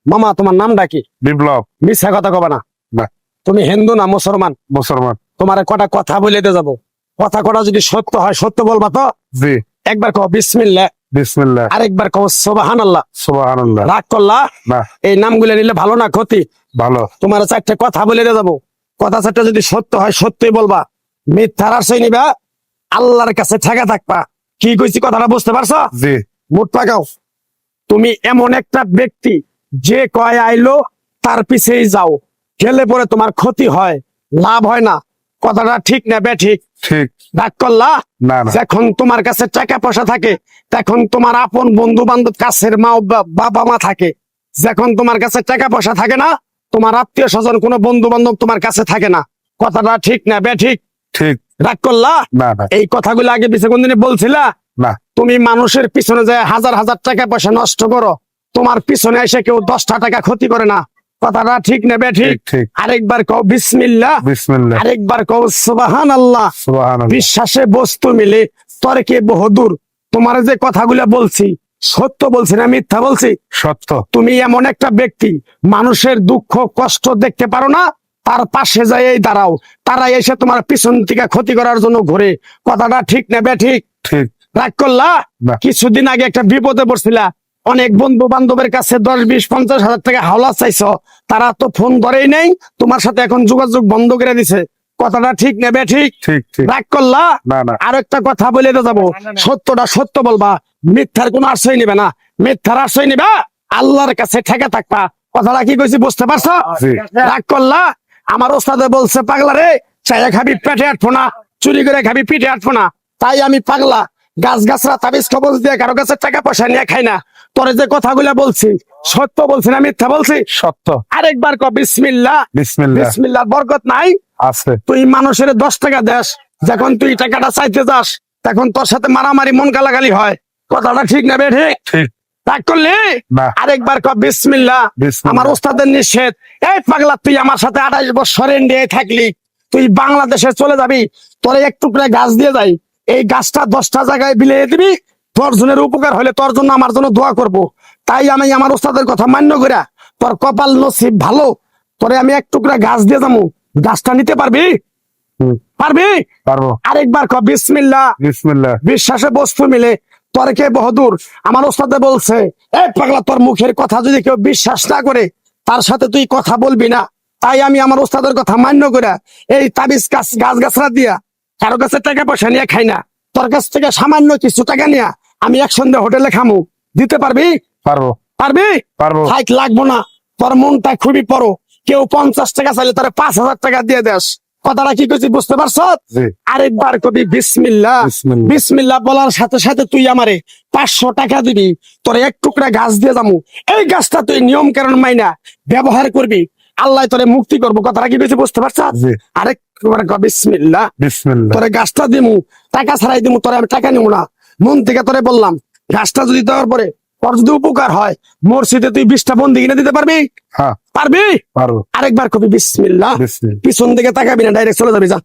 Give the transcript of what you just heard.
মামা তোমার নামটা কি? বিপ্লব। মিথ্যা কথা কবা না। না। তুমি হিন্দু না মুসলমান? মুসলমান। তোমার কটা কথা বলে দিয়ে যাবো, কথা কটা যদি সত্য হয় সত্য বলবা তো? জি। একবার কও বিসমিল্লাহ। বিসমিল্লাহ। আরেকবার কও সুবহানাল্লাহ। সুবহানাল্লাহ। রাগ করলা? না। এই নামগুলো নিলে ভালো না ক্ষতি? ভালো। তোমার চারটে কথা বলে দিয়ে যাবো, কথা চারটে যদি সত্য হয় সত্যই বলবা, মিথ্যার আশ্রয় নিবা, আল্লাহর কাছে ঠেকা থাকবা। কি কইছি কথাটা বুঝতে পারছো? জি। মুখ পাকাও। তুমি এমন একটা ব্যক্তি যে কয় আইলো তার পিছেই যাও, গেলে পরে তোমার ক্ষতি হয়, লাভ হয় না। কথাটা ঠিক না বেঠিক? ঠিক। রাগ করলা? না না। যখন তোমার কাছে টাকা পয়সা থাকে তখন তোমার আপন বন্ধু বান্ধব, কাছের মা বাবা মা থাকে। যখন তোমার কাছে টাকা পয়সা থাকে না, তোমার আত্মীয় স্বজন কোনো বন্ধু বান্ধব তোমার কাছে থাকে না। কথাটা ঠিক না বেঠিক? ঠিক। রাগ করলা? না না। এই কথাগুলো আগে পিছে কোনদিন বলছিলা? না। তুমি মানুষের পিছনে যায় হাজার হাজার টাকা পয়সা নষ্ট করো, তোমার পিছনে এসে কেউ 10টা টাকা ক্ষতি করে না। কথাটা ঠিক না বেঠিক? ঠিক ঠিক। আরেকবার কও বিসমিল্লাহ। বিসমিল্লাহ। আরেকবার কও সুবহানাল্লাহ। সুবহানাল্লাহ। বিশ্বাসে বস্তু মিলে তর্কে বহুদূর। তোমার যে কথাগুলো বলছি সত্য বলছি না মিথ্যা বলছি? সত্য। তুমি এমন একটা ব্যক্তি, মানুষের দুঃখ কষ্ট দেখতে পারো না, তার পাশে যাই দাঁড়াও, তারা এসে তোমার পিছন থেকে ক্ষতি করার জন্য ঘুরে। কথাটা ঠিক না বেঠিক? ঠিক। রাগ করলা? না। কিছুদিন আগে একটা বিপদে পড়ছিলা, অনেক বন্ধু বান্ধবের কাছে 10, 20, 50 হাজার টাকা হাওলা চাইছো, তারা তো ফোন ধরেই নেই, তোমার সাথে এখন যোগাযোগ বন্ধ করে দিছে। কথাটা ঠিক না বেঠিক? ঠিক ঠিক। রাগ করলা? না না। আর একটা কথা বলে তো যাবো, সত্যটা সত্য বলবা, মিথ্যার কোনো আশ্রয় নিবে না। মিথ্যার আশ্রয় নিবা, আল্লাহর কাছে ঠেকে থাকবা। কথাটা কি কইছি বুঝতে পারছো? জি। রাগ করলা? আমার ওস্তাদে বলছে পাগলা রে, চাইয়া খাবি পেটে আটবো না, চুরি করে খাবি পিঠে আটবো না। তাই আমি পাগলা, গাছ গাছরা তাবিজ কবজ দিয়ে কারো কাছে টাকা পয়সা নিয়ে খাই না। তোরে যে কথাগুলা বলছি সত্য বলছি না মিথ্যা বলছি? সত্য। আরেকবার ক বিসমিল্লাহ। বিসমিল্লাহ। বিসমিল্লাহ বরকত নাই? আছে। তুই মানুষের 10 টাকা দেস, যখন তুই টাকাটা চাইতে যাস তখন তোর সাথে মারামারি মন গালাগালি হয়। কথাটা ঠিক না বেঠিক? ঠিক। রাগ করলি? না। আরেকবার ক বিসমিল্লাহ। বিসমিল্লাহ। আমার ওস্তাদের নিষেধ। এই পাগলা, তুই আমার সাথে 28 বছর ইন্ডিয়ায় থাকলি, তুই বাংলাদেশে চলে যাবি, তোরে এক টুকরা গাছ দিয়ে যাই, এই গাছটা 10টা জায়গায় বিলিয়ে দিবি, তোর জনের উপকার হলে তোর জন্য আমার জন্য দোয়া করব। তাই আমি আমার ওস্তাদের কথা মান্য করিয়া, তোর কপাল নসিব ভালো, তোরে আমি এক টুকরা গাছ দিয়ে যাবো, গাছটা নিতে পারবি? হুম। পারবি? পারবো। আরেকবার ক বিসমিল্লাহ। বিসমিল্লাহ। বিশ্বাসে বস্তু মিলে তর্কে বহুদূর। আমার ওস্তাদে বলছে, এই পাগলা, তোর মুখের কথা যদি কেউ বিশ্বাস না করে তার সাথে তুই কথা বলবি না। তাই আমি আমার ওস্তাদের কথা মান্য করে এই তাবিজ গাছ গাছরা দিয়া কারো কাছে টাকা পয়সা নিয়ে খাই না। তোর কাছ থেকে সামান্য কিছু টাকা নিয়ে আমি একসঙ্গে হোটেলে খামু, দিতে পারবি? পারবো। পারবি? পারবো। হাইট লাগবো না, তোর মনটা খুবই বড়। কেউ 50 টাকা চাইলে তারা 5,000 টাকা দিয়ে দেস। কথাটা কি কইছি বুঝতে পারছ? জি। আরেকবার কবি বিসমিল্লাহ। বিসমিল্লাহ। বিসমিল্লাহ বলার সাথে সাথে তুই আমারে 500 টাকা দিবি, তোর এক টুকরা গাছ দিয়ে যাবো। এই গাছটা তুই নিয়ম কারণ মাইনা ব্যবহার করবি, আল্লাহ তোরে মুক্তি করবো। কথাটা কি কইছি বুঝতে পারছ? জি। আরেকবার কবি বিসমিল্লাহ। বিসমিল্লাহ। তোরে গাছটা দিমু, টাকা ছাড়াই দিমু, তোরে আমি টাকা নিবো না, মন থেকে তোরে বললাম। গাছটা যদি দেওয়ার পরে তোর যদি উপকার হয়, মসজিদে তুই 20টা বন্দি কিনে দিতে পারবি? হ্যাঁ পারবি? পারবো। আরেকবার কবি বিসমিল্লাহ। বিসমিল্লাহ। পিছন দিকে তাকাবি না, ডাইরেক্ট চলে যাবি, যা।